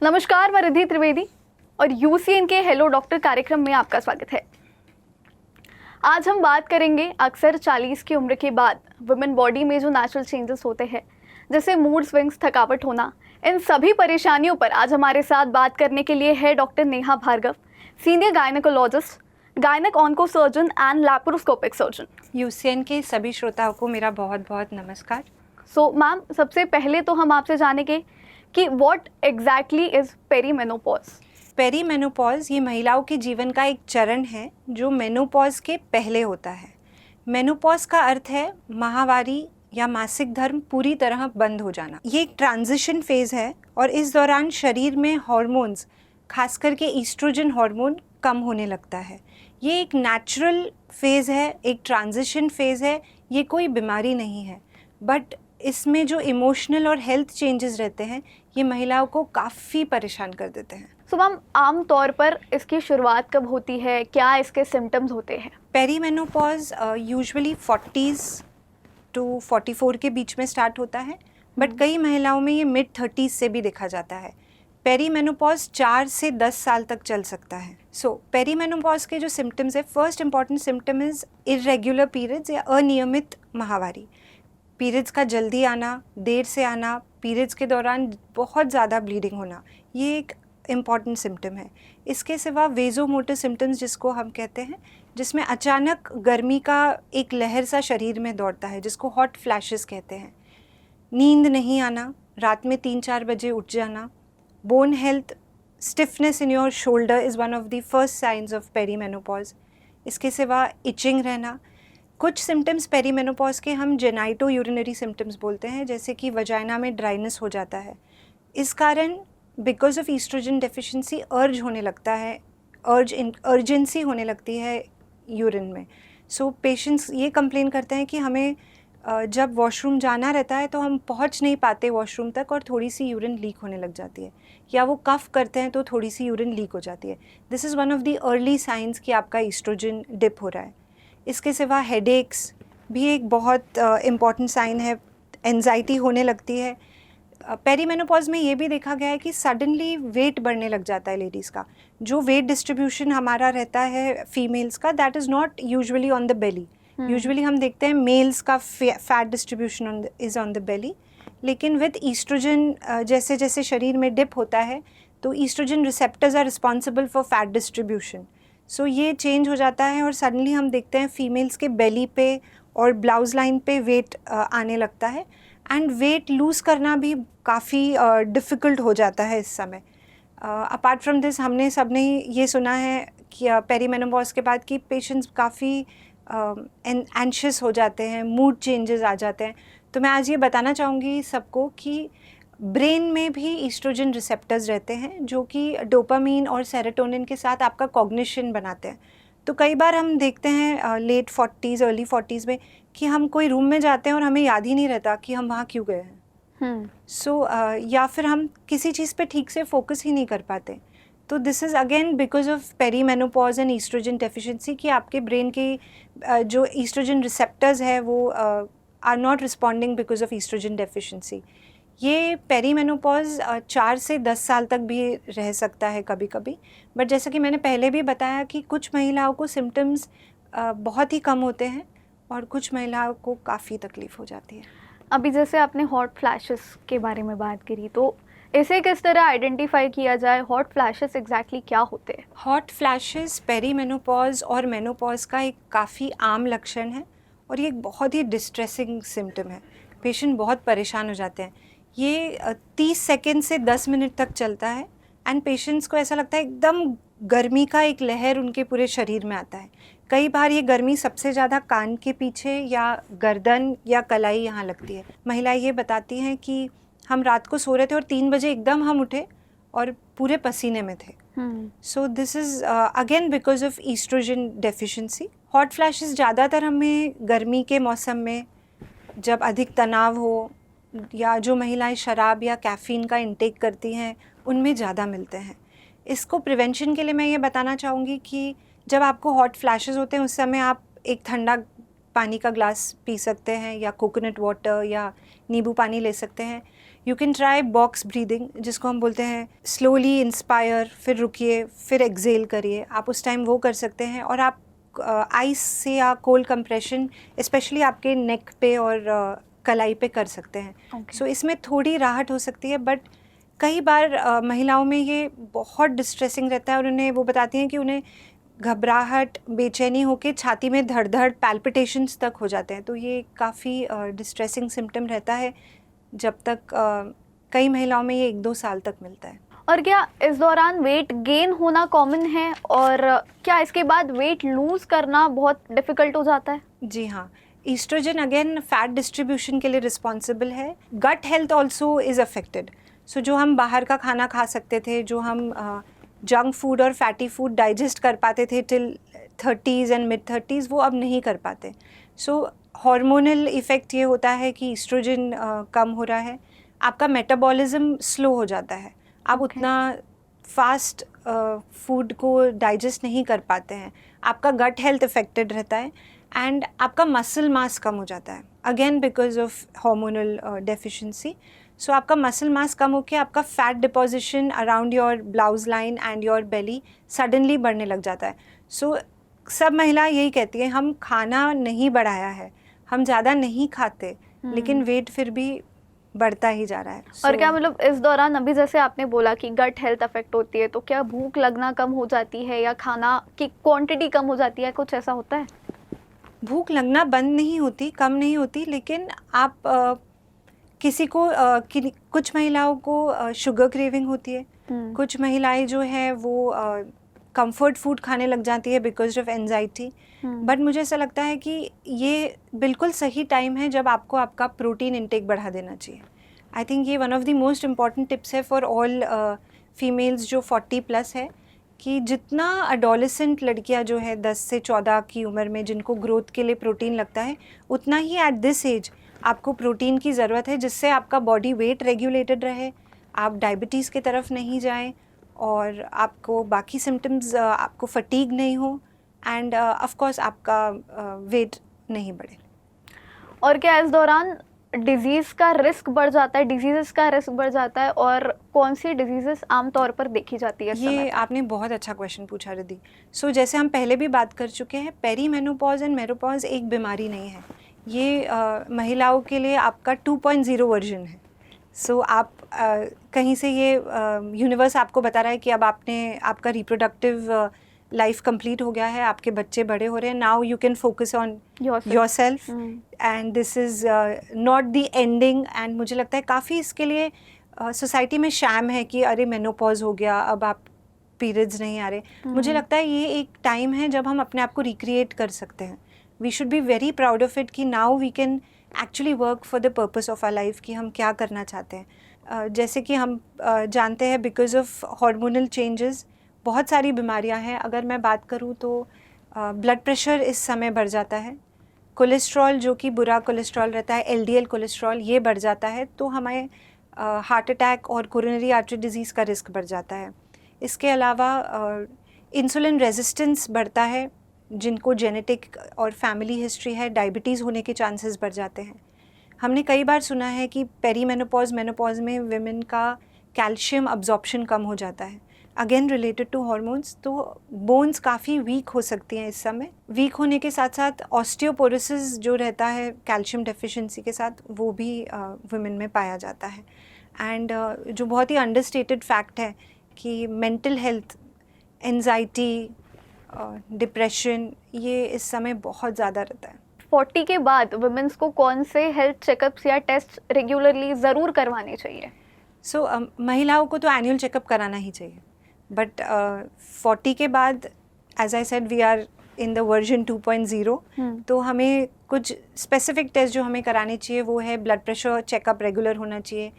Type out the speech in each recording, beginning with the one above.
नमस्कार, मैं रिद्धि त्रिवेदी और यूसीएन के हेलो डॉक्टर कार्यक्रम में आपका स्वागत है। आज हम बात करेंगे अक्सर 40 की उम्र के बाद वुमेन बॉडी में जो नेचुरल चेंजेस होते हैं, जैसे मूड स्विंग्स, थकावट होना, इन सभी परेशानियों पर आज हमारे साथ बात करने के लिए है doctor Neha Bhargav, senior gynaecologist, गायनेक onco surgeon and laparoscopic surgeon. UCN के सभी श्रोताओं को मेरा बहुत बहुत नमस्कार। सो मैम, सबसे पहले तो हम आपसे जानेंगे कि what exactly is perimenopause. Perimenopause ये महिलाओं के जीवन का एक चरण है जो मेनोपॉज के पहले होता है। मेनोपॉज का अर्थ है माहवारी या मासिक धर्म पूरी तरह बंद हो जाना। ये एक ट्रांजिशन फेज़ है और इस दौरान शरीर में हार्मोन्स, खास करके ईस्ट्रोजन हार्मोन कम होने लगता है। ये एक नेचुरल फेज़ है, एक ट्रांजिशन फेज़ है, ये कोई बीमारी नहीं है। बट इसमें जो इमोशनल और हेल्थ चेंजेस रहते हैं ये महिलाओं को काफ़ी परेशान कर देते हैं। सो मैम, आम तौर पर इसकी शुरुआत कब होती है, क्या इसके सिम्टम्स होते हैं? पेरीमेनोपॉज यूजुअली 40s टू 44 के बीच में स्टार्ट होता है, बट कई महिलाओं में ये मिड 30s से भी देखा जाता है। पेरीमेनोपॉज 4 से 10 साल तक चल सकता है। पेरीमेनोपॉज के जो सिम्टम्स है, first important symptom is irregular periods या अनियमित माहवारी। पीरियड्स का जल्दी आना, देर से आना, पीरियड्स के दौरान बहुत ज़्यादा ब्लीडिंग होना, ये एक इम्पॉर्टेंट सिम्टम है। इसके सिवा वेजोमोटर सिम्टम्स जिसको हम कहते हैं, जिसमें अचानक गर्मी का एक लहर सा शरीर में दौड़ता है, जिसको हॉट फ्लैशेस कहते हैं। नींद नहीं आना, रात में 3-4 बजे उठ जाना। Bone health, stiffness in your shoulder is one of the first science of perimenopause. इसके सिवा इचिंग रहना। कुछ सिम्टम्स पेरीमेनोपॉज के हम जेनाइटो यूरिनरी सिम्टम्स बोलते हैं, जैसे कि वजाइना में ड्राइनेस हो जाता है। इस कारण बिकॉज ऑफ ईस्ट्रोजन डेफिशिएंसी अर्ज होने लगता है, अर्जेंसी होने लगती है यूरिन में। पेशेंट्स ये कंप्लेन करते हैं कि हमें जब वॉशरूम जाना रहता है तो हम पहुंच नहीं पाते वॉशरूम तक और थोड़ी सी यूरिन लीक होने लग जाती है, या वो कफ करते हैं तो थोड़ी सी यूरिन लीक हो जाती है। This is one of the early signs कि आपका ईस्ट्रोजन डिप हो रहा है। इसके सिवा हेडेक्स भी एक बहुत इम्पॉर्टेंट साइन है। एंजाइटी होने लगती है। पेरीमेनोपॉज में ये भी देखा गया है कि सडनली वेट बढ़ने लग जाता है लेडीज़ का। जो वेट डिस्ट्रीब्यूशन हमारा रहता है फीमेल्स का, that is not usually on the belly. Usually हम देखते हैं मेल्स का fat distribution is on the belly, लेकिन विद ईस्ट्रोजन जैसे जैसे शरीर में डिप होता है तो oestrogen receptors are responsible for fat distribution. ये चेंज हो जाता है और सडनली हम देखते हैं फीमेल्स के बेली पे और ब्लाउज लाइन पे वेट आने लगता है, एंड वेट लूज़ करना भी काफ़ी डिफ़िकल्ट हो जाता है इस समय। अपार्ट फ्रॉम दिस, हमने सबने ये सुना है कि पेरीमेनोपॉज के बाद कि पेशेंट्स काफ़ी एंशियस हो जाते हैं, मूड चेंजेस आ जाते हैं। तो मैं आज ये बताना चाहूँगी सबको कि ब्रेन में भी ईस्ट्रोजन रिसेप्टर्स रहते हैं जो कि डोपामीन और सेरोटोनिन के साथ आपका कॉग्निशन बनाते हैं। तो कई बार हम देखते हैं लेट 40s अर्ली 40s में कि हम कोई रूम में जाते हैं और हमें याद ही नहीं रहता कि हम वहाँ क्यों गए हैं। या फिर हम किसी चीज़ पे ठीक से फोकस ही नहीं कर पाते। तो this is again because of perimenopause and oestrogen deficiency कि आपके ब्रेन के जो ईस्ट्रोजन रिसेप्टर्स है वो are not responding because of oestrogen deficiency. ये पेरीमेनोपॉज 4 से 10 साल तक भी रह सकता है कभी कभी, बट जैसा कि मैंने पहले भी बताया कि कुछ महिलाओं को सिम्टम्स बहुत ही कम होते हैं और कुछ महिलाओं को काफ़ी तकलीफ़ हो जाती है। अभी जैसे आपने हॉट फ्लैशेस के बारे में बात करी, तो इसे किस तरह आइडेंटिफाई किया जाए? हॉट फ्लैशेस एग्जैक्टली क्या होते हैं? हॉट फ्लैशेस पेरीमेनोपॉज और मेनोपॉज का एक काफ़ी आम लक्षण है और ये एक बहुत ही डिस्ट्रेसिंग सिम्टम है। पेशेंट बहुत परेशान हो जाते हैं। ये 30 सेकेंड से 10 मिनट तक चलता है एंड पेशेंट्स को ऐसा लगता है एकदम गर्मी का एक लहर उनके पूरे शरीर में आता है। कई बार ये गर्मी सबसे ज़्यादा कान के पीछे या गर्दन या कलाई यहाँ लगती है। महिलाएं ये बताती हैं कि हम रात को सो रहे थे और 3 बजे एकदम हम उठे और पूरे पसीने में थे। This is again because of oestrogen deficiency. Hot flashes ज़्यादातर हमें गर्मी के मौसम में, जब अधिक तनाव हो या जो महिलाएं शराब या कैफ़ीन का इंटेक करती हैं, उनमें ज़्यादा मिलते हैं। इसको प्रिवेंशन के लिए मैं ये बताना चाहूँगी कि जब आपको हॉट फ्लैशेस होते हैं उस समय आप एक ठंडा पानी का ग्लास पी सकते हैं, या कोकोनट वाटर या नींबू पानी ले सकते हैं। You can try box breathing, जिसको हम बोलते हैं स्लोली इंस्पायर, फिर रुकिए, फिर एक्सेल करिए, आप उस टाइम वो कर सकते हैं। और आप आइस से या कोल्ड कंप्रेशन स्पेशली आपके नेक पे और कलाई पे कर सकते हैं। सो इसमें थोड़ी राहत हो सकती है, बट कई बार महिलाओं में ये बहुत डिस्ट्रेसिंग रहता है और उन्हें वो बताती हैं कि उन्हें घबराहट, बेचैनी होके छाती में धड़-धड़ पैल्पिटेशंस तक हो जाते हैं। तो ये काफ़ी डिस्ट्रेसिंग सिम्टम रहता है, जब तक कई महिलाओं में ये 1-2 साल तक मिलता है। और क्या इस दौरान वेट गेन होना कॉमन है, और क्या इसके बाद वेट लूज करना बहुत डिफिकल्ट हो जाता है? जी हाँ, ईस्ट्रोजन अगेन फैट डिस्ट्रीब्यूशन के लिए रिस्पॉन्सिबल है। Gut health also is affected. So जो हम बाहर का खाना खा सकते थे, जो हम जंक फूड और फैटी फूड डाइजेस्ट कर पाते थे till 30s and mid 30s, वो अब नहीं कर पाते। सो हार्मोनल इफ़ेक्ट ये होता है कि ईस्ट्रोजन कम हो रहा है, आपका मेटाबॉलिज्म स्लो हो जाता है, आप उतना फास्ट फूड को डाइजेस्ट नहीं कर पाते हैं, आपका गट हेल्थ अफेक्टेड रहता है, एंड आपका मसल मास कम हो जाता है, again because of hormonal deficiency. So आपका मसल मास कम होकर आपका fat deposition around your blouse line and your belly suddenly बढ़ने लग जाता है। सो सब महिला यही कहती है, हम खाना नहीं बढ़ाया है, हम ज़्यादा नहीं खाते, लेकिन वेट फिर भी बढ़ता ही जा रहा है। और क्या मतलब इस दौरान, अभी जैसे आपने बोला कि गट हेल्थ अफेक्ट होती है, तो क्या भूख लगना कम हो जाती है या खाना की क्वांटिटी कम हो जाती है, कुछ ऐसा होता है? भूख लगना बंद नहीं होती, कम नहीं होती, लेकिन आप किसी को कुछ महिलाओं को शुगर क्रेविंग होती है, कुछ महिलाएं जो है वो कंफर्ट फूड खाने लग जाती है बिकॉज ऑफ एंजाइटी। बट मुझे ऐसा लगता है कि ये बिल्कुल सही टाइम है जब आपको आपका प्रोटीन इंटेक बढ़ा देना चाहिए। आई थिंक ये one of the most important tips है फॉर ऑल फीमेल्स जो 40+ है, कि जितना अडोलेसेंट लड़कियां जो है 10 से 14 की उम्र में जिनको ग्रोथ के लिए प्रोटीन लगता है, उतना ही एट दिस एज आपको प्रोटीन की ज़रूरत है, जिससे आपका बॉडी वेट रेगुलेटेड रहे, आप डायबिटीज़ की तरफ नहीं जाएं, और आपको बाकी सिम्टम्स, आपको फटीग नहीं हो, एंड ऑफ कोर्स आपका वेट नहीं बढ़े। और क्या इस दौरान डिजीज़ का रिस्क बढ़ जाता है, डिजीज़ का रिस्क बढ़ जाता है, और कौन सी डिजीज़ आमतौर पर देखी जाती है इस समय? ये आपने बहुत अच्छा क्वेश्चन पूछा रिद्धि। सो जैसे हम पहले भी बात कर चुके हैं, पेरी मेनोपॉज एंड मेनोपॉज एक बीमारी नहीं है, ये महिलाओं के लिए आपका 2.0 वर्जन है। सो आप कहीं से ये यूनिवर्स आपको बता रहा है कि अब आपका रिप्रोडक्टिव लाइफ कंप्लीट हो गया है, आपके बच्चे बड़े हो रहे हैं, now you can focus on yourself, and this is not the ending. And मुझे लगता है काफ़ी इसके लिए सोसाइटी में शैम है कि अरे मेनोपॉज हो गया, अब आप पीरियड्स नहीं आ रहे। मुझे लगता है ये एक टाइम है जब हम अपने आप को रिक्रिएट कर सकते हैं। We should be very proud of it कि now we can actually work for the purpose of our life, कि हम क्या करना चाहते हैं। जैसे कि हम जानते हैं बिकॉज ऑफ हार्मोनल चेंजेस बहुत सारी बीमारियां हैं। अगर मैं बात करूं तो ब्लड प्रेशर इस समय बढ़ जाता है, कोलेस्ट्रॉल जो कि बुरा कोलेस्ट्रॉल रहता है, एलडीएल कोलेस्ट्रॉल, ये बढ़ जाता है, तो हमें हार्ट अटैक और कोरोनरी आर्टरी डिजीज़ का रिस्क बढ़ जाता है। इसके अलावा इंसुलिन रेजिस्टेंस बढ़ता है, जिनको जेनेटिक और फैमिली हिस्ट्री है, डायबिटीज़ होने के चांसेस बढ़ जाते हैं। हमने कई बार सुना है कि पेरी मेनोपॉज में विमेन का कैल्शियम अब्जॉर्प्शन कम हो जाता है, अगेन रिलेटेड टू हार्मोन्स। तो बोन्स काफ़ी वीक हो सकती हैं इस समय। वीक होने के साथ साथ ऑस्टियोपोरोसिस जो रहता है कैल्शियम डेफिशिएंसी के साथ, वो भी वुमेन में पाया जाता है। एंड जो बहुत ही अंडरस्टेटेड फैक्ट है कि मेंटल हेल्थ, एंजाइटी, डिप्रेशन, ये इस समय बहुत ज़्यादा रहता है। 40 के बाद वुमेन्स को कौन से हेल्थ चेकअप्स या टेस्ट रेगुलरली ज़रूर करवाने चाहिए? सो महिलाओं को तो एनुअल चेकअप कराना ही चाहिए, बट 40 के बाद age I said we are in the version 2.0, तो हमें कुछ स्पेसिफिक टेस्ट जो हमें कराने चाहिए वो है ब्लड प्रेशर चेकअप रेगुलर होना चाहिए,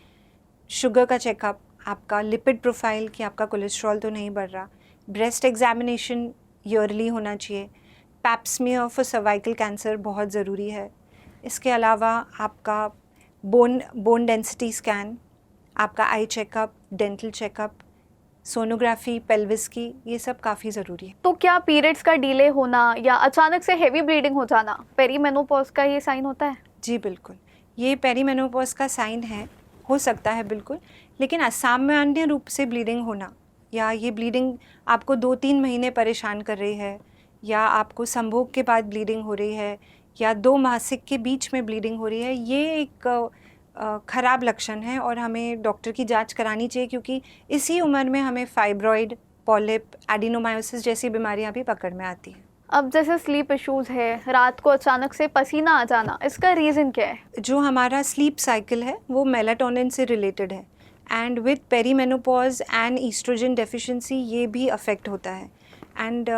शुगर का चेकअप, आपका लिपिड प्रोफाइल कि आपका कोलेस्ट्रॉल तो नहीं बढ़ रहा, ब्रेस्ट एग्जामिनेशन ईयरली होना चाहिए, पैप्समियर फॉर सर्वाइकल कैंसर बहुत ज़रूरी है। इसके अलावा आपका बोन डेंसिटी स्कैन, आपका eye checkup, dental checkup, sonography pelvis की, ये सब काफ़ी ज़रूरी है। तो क्या पीरियड्स का डिले होना या अचानक से हेवी ब्लीडिंग हो जाना पेरी मेनोपॉज का ये साइन होता है? जी बिल्कुल, ये पेरीमेनोपॉज का साइन है, हो सकता है बिल्कुल, लेकिन असामान्य रूप से ब्लीडिंग होना या ये ब्लीडिंग आपको 2-3 महीने परेशान कर रही है या आपको संभोग के बाद ब्लीडिंग हो रही है या 2 मासिक के बीच में ब्लीडिंग हो रही है, ये एक ख़राब लक्षण है और हमें डॉक्टर की जांच करानी चाहिए, क्योंकि इसी उम्र में हमें फाइब्रॉइड, पॉलिप, एडिनोमायोसिस जैसी बीमारियां भी पकड़ में आती हैं। अब जैसे स्लीप इश्यूज है, रात को अचानक से पसीना आ जाना, इसका रीज़न क्या है? जो हमारा स्लीप साइकिल है वो मेलाटोनिन से रिलेटेड है and with perimenopause and oestrogen deficiency ये भी अफेक्ट होता है एंड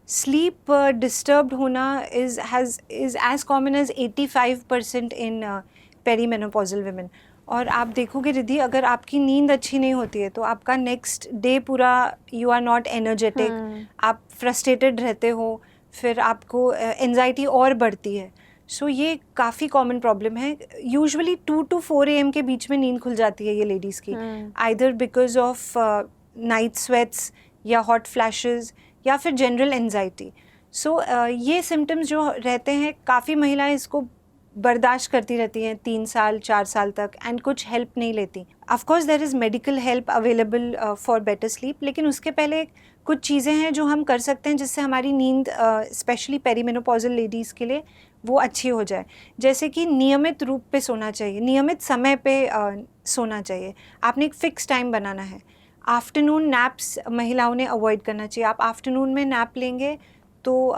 स्लीप डिस्टर्ब्ड होना is as common as 85% in perimenopausal women. और आप देखोगे रिद्धि, अगर आपकी नींद अच्छी नहीं होती है तो आपका नेक्स्ट डे पूरा यू आर नॉट एनर्जेटिक, आप फ्रस्ट्रेटेड रहते हो, फिर आपको एंजाइटी और बढ़ती है। सो ये काफ़ी कॉमन प्रॉब्लम है। यूजुअली 2 to 4 AM के बीच में नींद खुल जाती है ये लेडीज़ की, either because of night sweats या हॉट फ्लैशेस या फिर जनरल एंजाइटी। सो ये सिम्टम्स जो रहते हैं, काफ़ी महिलाएं इसको बर्दाश्त करती रहती हैं 3 साल 4 साल तक एंड कुछ हेल्प नहीं लेती। Of course there is medical help available for better sleep, लेकिन उसके पहले कुछ चीज़ें हैं जो हम कर सकते हैं जिससे हमारी नींद स्पेशली पेरीमेनोपॉजल लेडीज़ के लिए वो अच्छी हो जाए। जैसे कि नियमित रूप पे सोना चाहिए, नियमित समय पे सोना चाहिए। आपने एक फ़िक्स टाइम बनाना है। आफ्टरनून नैप्स महिलाओं ने अवॉइड करना चाहिए। आप आफ्टरनून में नैप लेंगे तो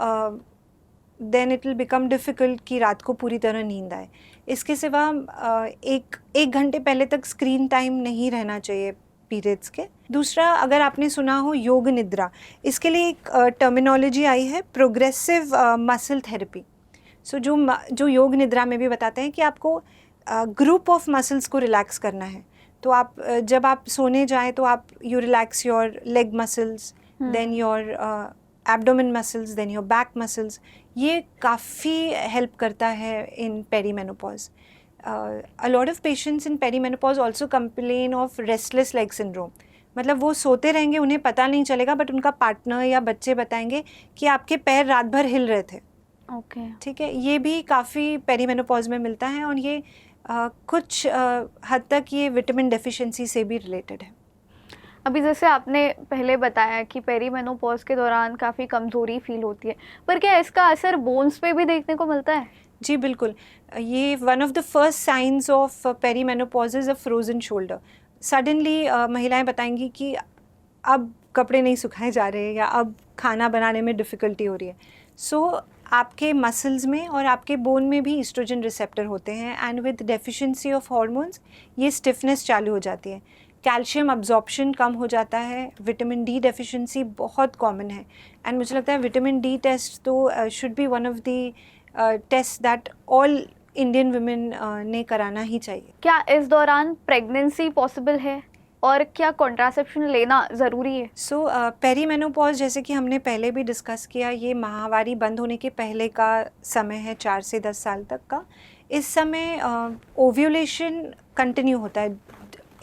then it will become difficult कि रात को पूरी तरह नींद आए। इसके सिवा एक घंटे पहले तक स्क्रीन टाइम नहीं रहना चाहिए पीरियड्स के। दूसरा, अगर आपने सुना हो योग निद्रा, इसके लिए एक टर्मिनोलॉजी आई है, प्रोग्रेसिव मसल थेरेपी। सो जो योग निद्रा में भी बताते हैं कि आपको ग्रुप ऑफ मसल्स को रिलैक्स करना है। तो आप जब आप सोने जाएं तो आप you relax your leg muscles, then your abdomen muscles, then your back muscles. ये काफ़ी हेल्प करता है in perimenopause. A lot of patients in perimenopause also complain of restless leg syndrome. मतलब वो सोते रहेंगे, उन्हें पता नहीं चलेगा, बट उनका पार्टनर या बच्चे बताएंगे कि आपके पैर रात भर हिल रहे थे। ओके, ठीक है, ये भी काफ़ी पेरीमेनोपॉज में मिलता है और ये कुछ हद तक ये विटामिन डेफिशिएंसी से भी रिलेटेड है। अभी जैसे आपने पहले बताया कि पेरीमेनोपॉज के दौरान काफ़ी कमज़ोरी फील होती है, पर क्या इसका असर बोन्स पे भी देखने को मिलता है? जी बिल्कुल, ये one of the first science of perimenopause is a frozen shoulder. Suddenly महिलाएं बताएंगी कि अब कपड़े नहीं सुखाए जा रहे या अब खाना बनाने में डिफ़िकल्टी हो रही है। सो आपके मसल्स में और आपके बोन में भी ईस्ट्रोजन रिसेप्टर होते हैं and with deficiency of hormones ये स्टिफनेस चालू हो जाती है, कैल्शियम अब्जॉर्प्शन कम हो जाता है, विटामिन डी डेफिशिएंसी बहुत कॉमन है। एंड मुझे लगता है विटामिन डी टेस्ट तो should be one of the test that all Indian women ने कराना ही चाहिए। क्या इस दौरान प्रेगनेंसी पॉसिबल है और क्या कॉन्ट्रासेप्शन लेना ज़रूरी है? सो पेरीमेनोपॉज, जैसे कि हमने पहले भी डिस्कस किया, ये माहवारी बंद होने के पहले का समय है, 4 से 10 साल तक का। इस समय ओव्यूलेशन कंटिन्यू होता है।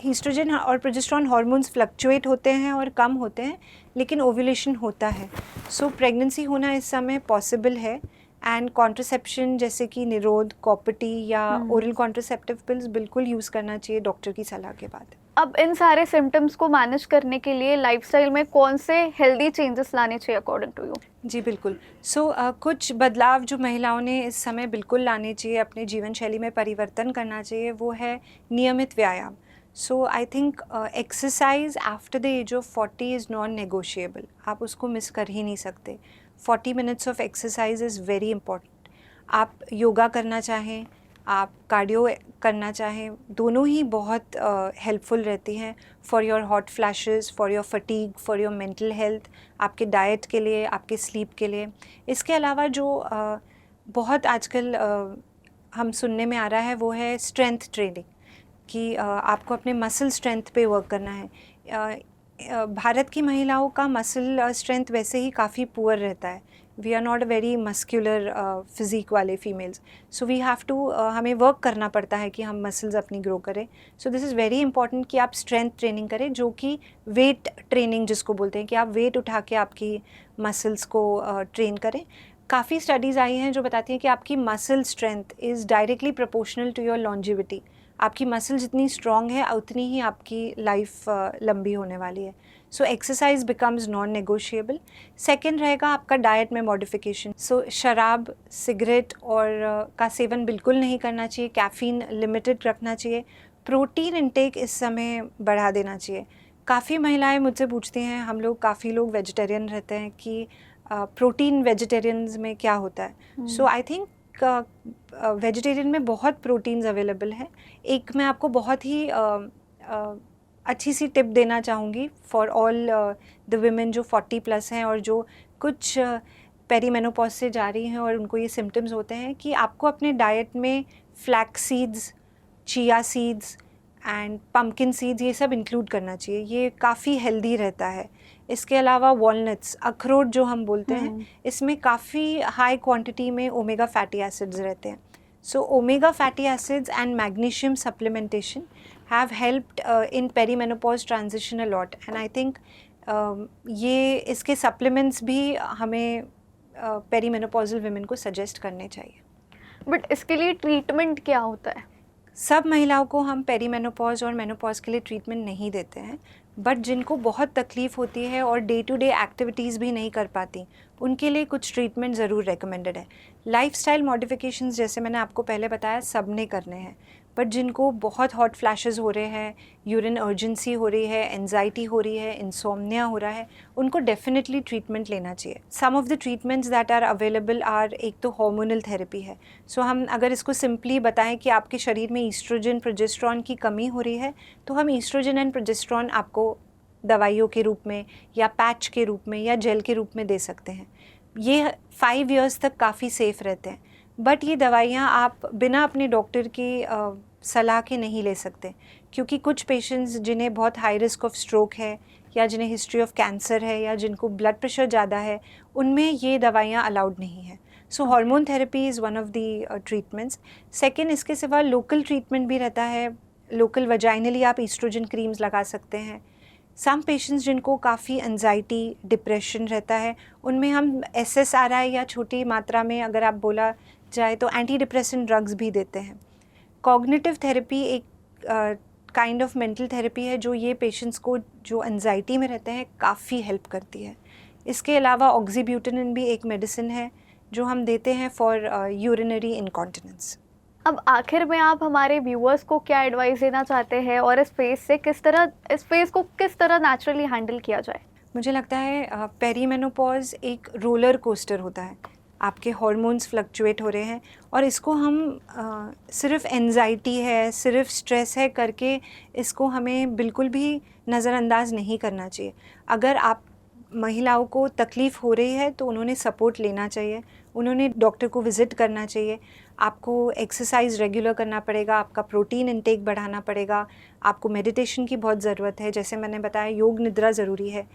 ईस्ट्रोजन और प्रोजेस्टेरॉन हार्मोन्स फ्लक्चुएट होते हैं और कम होते हैं, लेकिन ओव्यूलेशन होता है। सो प्रेगनेंसी होना इस समय पॉसिबल है एंड कॉन्ट्रासेप्शन जैसे कि निरोध, कॉपर्टी या ओरल कॉन्ट्रासेप्टिव पिल्स बिल्कुल यूज़ करना चाहिए डॉक्टर की सलाह के बाद। अब इन सारे सिम्टम्स को मैनेज करने के लिए लाइफस्टाइल में कौन से हेल्दी चेंजेस लाने चाहिए अकॉर्डिंग टू यू? जी बिल्कुल। सो कुछ बदलाव जो महिलाओं ने इस समय बिल्कुल लाने चाहिए, अपने जीवन शैली में परिवर्तन करना चाहिए, वो है नियमित व्यायाम। So I think exercise after the age of 40 is non negotiable. आप उसको मिस कर ही नहीं सकते। 40 minutes of exercise is very important. आप योगा करना चाहें, आप कार्डियो करना चाहें, दोनों ही बहुत हेल्पफुल रहती हैं for your hot flashes, for your fatigue, for your mental health, आपके डाइट के लिए, आपके स्लीप के लिए। इसके अलावा जो बहुत आजकल हम सुनने में आ रहा है वो है स्ट्रेंथ ट्रेनिंग, कि आपको अपने मसल स्ट्रेंथ पे वर्क करना है। भारत की महिलाओं का मसल स्ट्रेंथ वैसे ही काफ़ी पुअर रहता है। We are not very muscular physique वाले females, so we have to, हमें वर्क करना पड़ता है कि हम मसल्स अपनी ग्रो करें। So this is very important कि आप स्ट्रेंथ ट्रेनिंग करें, जो कि वेट ट्रेनिंग जिसको बोलते हैं, कि आप वेट उठा के आपकी मसल्स को ट्रेन करें। काफ़ी स्टडीज़ आई हैं जो बताती हैं कि आपकी muscle strength is directly proportional to your longevity. आपकी मसल जितनी स्ट्रॉन्ग है उतनी ही आपकी लाइफ लंबी होने वाली है। So exercise becomes non negotiable. Second रहेगा आपका डाइट में मॉडिफिकेशन। सो शराब, सिगरेट और का सेवन बिल्कुल नहीं करना चाहिए। कैफ़ीन लिमिटेड रखना चाहिए। प्रोटीन इंटेक इस समय बढ़ा देना चाहिए। काफ़ी महिलाएं मुझसे पूछती हैं, हम लोग काफ़ी लोग वेजिटेरियन रहते हैं, कि प्रोटीन वेजिटेरियंस में क्या होता है। सो आई थिंक वेजिटेरियन में बहुत प्रोटीन्स अवेलेबल है। एक मैं आपको बहुत ही अच्छी सी टिप देना चाहूँगी फॉर ऑल द विमेन जो 40+ हैं और जो कुछ पेरीमेनोपॉज से जा रही हैं और उनको ये सिम्टम्स होते हैं, कि आपको अपने डाइट में flax seeds, chia seeds and pumpkin seeds ये सब इंक्लूड करना चाहिए। ये काफ़ी हेल्दी रहता है। इसके अलावा वॉलनट्स, अखरोट जो हम बोलते हैं, इसमें काफ़ी हाई क्वांटिटी में ओमेगा फैटी एसिड्स रहते हैं। So omega fatty acids and magnesium supplementation have helped in perimenopause transition a lot, and I think ये इसके सप्लीमेंट्स भी हमें पेरीमेनोपॉजल विमेन को सजेस्ट करने चाहिए। बट इसके लिए ट्रीटमेंट क्या होता है? सब महिलाओं को हम पेरीमेनोपॉज और मेनोपॉज के लिए ट्रीटमेंट नहीं देते हैं, बट जिनको बहुत तकलीफ़ होती है और डे टू डे एक्टिविटीज़ भी नहीं कर पाती, उनके लिए कुछ ट्रीटमेंट ज़रूर रेकमेंडेड है। लाइफस्टाइल मॉडिफिकेशंस जैसे मैंने आपको पहले बताया सब ने करने हैं, बट जिनको बहुत हॉट फ्लैशेस हो रहे हैं, यूरिन अर्जेंसी हो रही है, एंजाइटी हो रही है, इंसोम्निया हो रहा है, उनको डेफिनेटली ट्रीटमेंट लेना चाहिए। Some of the treatments that are available are, एक तो हार्मोनल थेरेपी है। सो हम अगर इसको सिंपली बताएं कि आपके शरीर में ईस्ट्रोजन प्रोजेस्टेरॉन की कमी हो रही है, तो हम ईस्ट्रोजन एंड प्रोजेस्टेरॉन आपको दवाइयों के रूप में या पैच के रूप में या जेल के रूप में दे सकते हैं। ये 5 इयर्स तक काफ़ी सेफ़ रहते हैं, बट ये दवाइयाँ आप बिना अपने डॉक्टर की सलाह के नहीं ले सकते, क्योंकि कुछ पेशेंट्स जिन्हें बहुत हाई रिस्क ऑफ स्ट्रोक है या जिन्हें हिस्ट्री ऑफ कैंसर है या जिनको ब्लड प्रेशर ज़्यादा है, उनमें ये दवाइयाँ अलाउड नहीं है। So hormone therapy is one of the treatments. Second, इसके सिवा लोकल ट्रीटमेंट भी रहता है। लोकल वजाइनली आप ईस्ट्रोजन क्रीम्स लगा सकते हैं। सम पेशेंट्स जिनको काफ़ी एंजाइटी, डिप्रेशन रहता है, उनमें हम SSRI या छोटी मात्रा में अगर आप बोला जाए तो एंटी डिप्रेसेंट ड्रग्स भी देते हैं। कॉग्निटिव थेरेपी एक काइंड ऑफ मेंटल थेरेपी है जो ये पेशेंट्स को जो एंजाइटी में रहते हैं काफ़ी हेल्प करती है। इसके अलावा ऑक्सीब्यूटेनिन भी एक मेडिसिन है जो हम देते हैं फॉर यूरिनरी इनकॉन्टिनेंस। अब आखिर में आप हमारे व्यूअर्स को क्या एडवाइस देना चाहते हैं और इस फेज़ को किस तरह नेचुरली हैंडल किया जाए? मुझे लगता है पेरीमेनोपॉज एक रोलर कोस्टर होता है। आपके हार्मोन्स फ्लक्चुएट हो रहे हैं और इसको हम सिर्फ एंजाइटी है, सिर्फ स्ट्रेस है करके इसको हमें बिल्कुल भी नज़रअंदाज नहीं करना चाहिए। अगर आप महिलाओं को तकलीफ़ हो रही है तो उन्होंने सपोर्ट लेना चाहिए, उन्होंने डॉक्टर को विज़िट करना चाहिए। आपको एक्सरसाइज रेगुलर करना पड़ेगा, आपका प्रोटीन इंटेक बढ़ाना पड़ेगा, आपको मेडिटेशन की बहुत ज़रूरत है। जैसे मैंने बताया, योग निद्रा ज़रूरी है।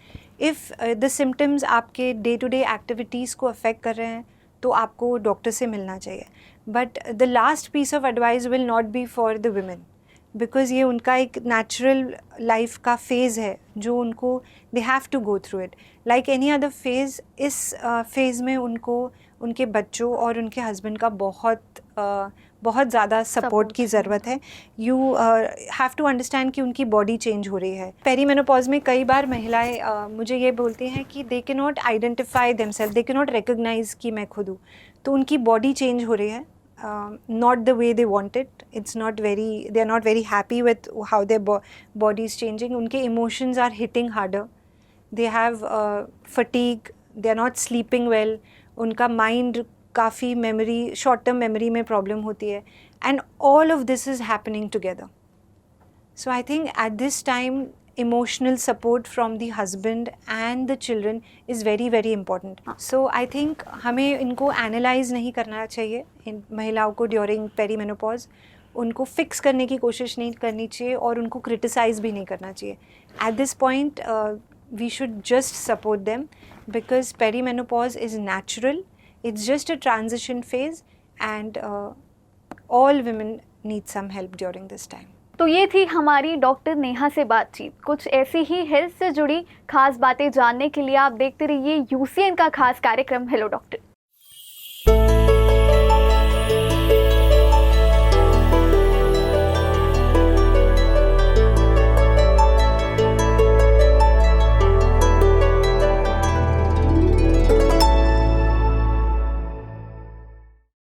इफ़ द सिम्टम्स आपके डे टू डे एक्टिविटीज़ को अफेक्ट कर रहे हैं तो आपको डॉक्टर से मिलना चाहिए। But the last piece of advice will not be for the women, because ये उनका एक नेचुरल लाइफ का फेज़ है जो उनको they have to go through it like any other phase. इस फेज़ में उनको उनके बच्चों और उनके हस्बैंड का बहुत ज़्यादा सपोर्ट की ज़रूरत है। यू हैव टू अंडरस्टैंड कि उनकी बॉडी चेंज हो रही है। पेरीमेनोपॉज में कई बार महिलाएं मुझे ये बोलती हैं कि they can not identify themself, they can not recognise कि मैं खुद हूँ। तो उनकी बॉडी चेंज हो रही है, not the way they want it. They are not very happy with how their body is changing. उनके emotions are hitting harder. They have fatigue. They are not sleeping well. उनका mind काफ़ी memory, short term memory में problem होती है. And all of this is happening together. So I think at this time, emotional support from the husband and the children is very very important. So I think हमें इनको analyze नहीं करना चाहिए इन महिलाओं को during perimenopause. उनको fix करने की कोशिश नहीं करनी चाहिए और उनको criticize भी नहीं करना चाहिए. At this point we should just support them because perimenopause is natural. It's just a transition phase and all women need some help during this time. तो ये थी हमारी डॉक्टर नेहा से बातचीत। कुछ ऐसी ही हेल्थ से जुड़ी खास बातें जानने के लिए आप देखते रहिए UCN का खास कार्यक्रम हेलो डॉक्टर।